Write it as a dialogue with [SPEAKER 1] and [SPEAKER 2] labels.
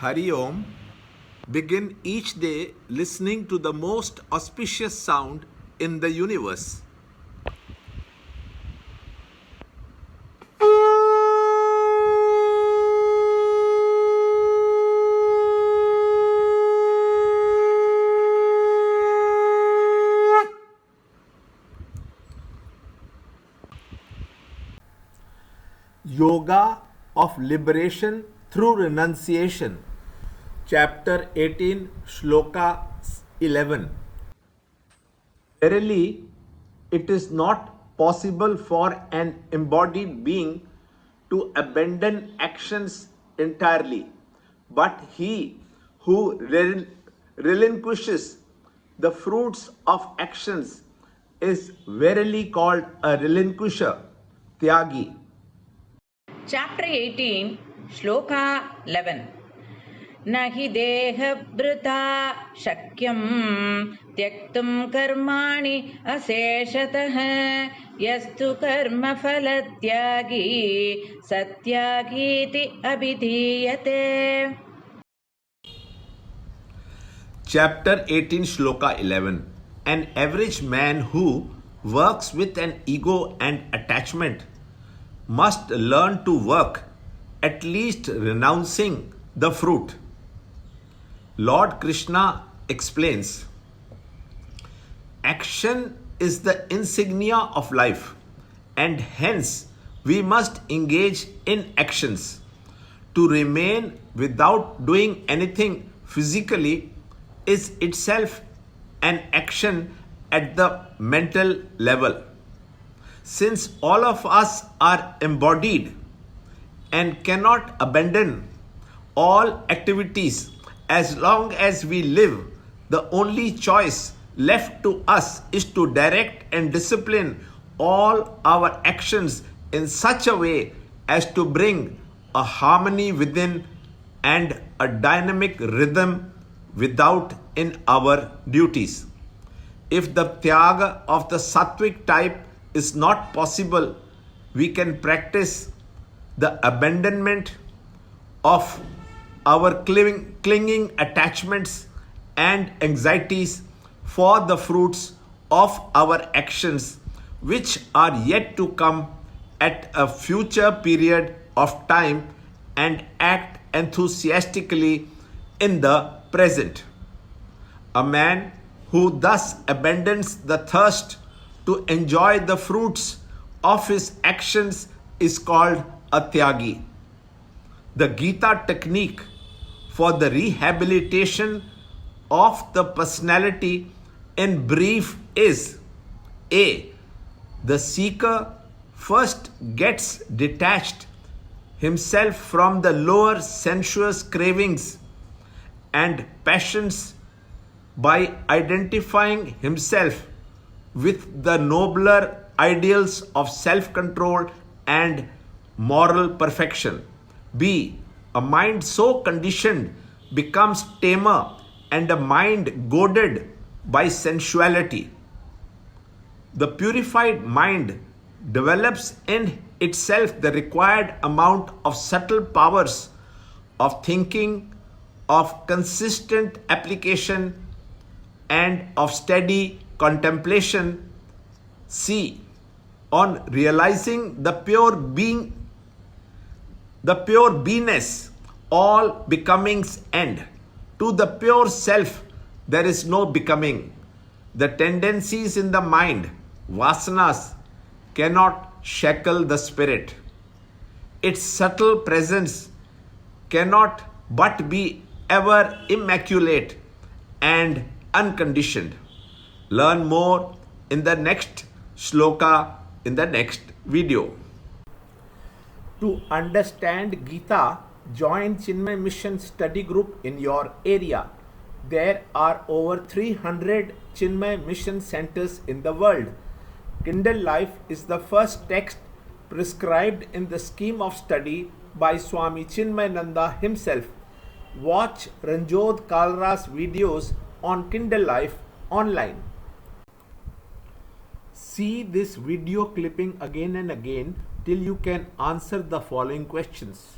[SPEAKER 1] Hari Om. Begin each day listening to the most auspicious sound in the universe. Yoga of Liberation through Renunciation, Chapter 18, Shloka 11. Verily, it is not possible for an embodied being to abandon actions entirely, but he who relinquishes the fruits of actions is verily called a relinquisher, Tyagi.
[SPEAKER 2] Chapter 18, Shloka 11. Nahi dehabhrita shakyam tyaktum karmani aseshatah yastu karma phalatyagi satyagiti abhidhiyate.
[SPEAKER 1] Chapter 18, Shloka 11. An average man who works with an ego and attachment must learn to work, at least renouncing the fruit. Lord Krishna explains, action is the insignia of life, and hence we must engage in actions. To remain without doing anything physically is itself an action at the mental level. Since all of us are embodied and cannot abandon all activities as long as we live, the only choice left to us is to direct and discipline all our actions in such a way as to bring a harmony within and a dynamic rhythm without in our duties. If the tyaga of the sattvic type is not possible, we can practice the abandonment of our clinging attachments and anxieties for the fruits of our actions, which are yet to come at a future period of time, and act enthusiastically in the present. A man who thus abandons the thirst to enjoy the fruits of his actions is called a tyagi. The Gita technique for the rehabilitation of the personality in brief is: A. The seeker first gets detached himself from the lower sensuous cravings and passions by identifying himself with the nobler ideals of self-control and moral perfection. B. A mind so conditioned becomes tamer, and a mind goaded by sensuality. The purified mind develops in itself the required amount of subtle powers of thinking, of consistent application, and of steady contemplation. C. On realizing the pure beingness, all becomings end. To the pure self, there is no becoming. The tendencies in the mind, vasanas, cannot shackle the spirit. Its subtle presence cannot but be ever immaculate and unconditioned. Learn more in the next shloka in the next video. To understand Gita, join Chinmaya Mission study group in your area. There are over 300 Chinmaya Mission centers in the world. Kindle Life is the first text prescribed in the scheme of study by Swami Chinmayananda himself. Watch Ranjod Kalra's videos on Kindle Life online. See this video clipping again and again till you can answer the following questions.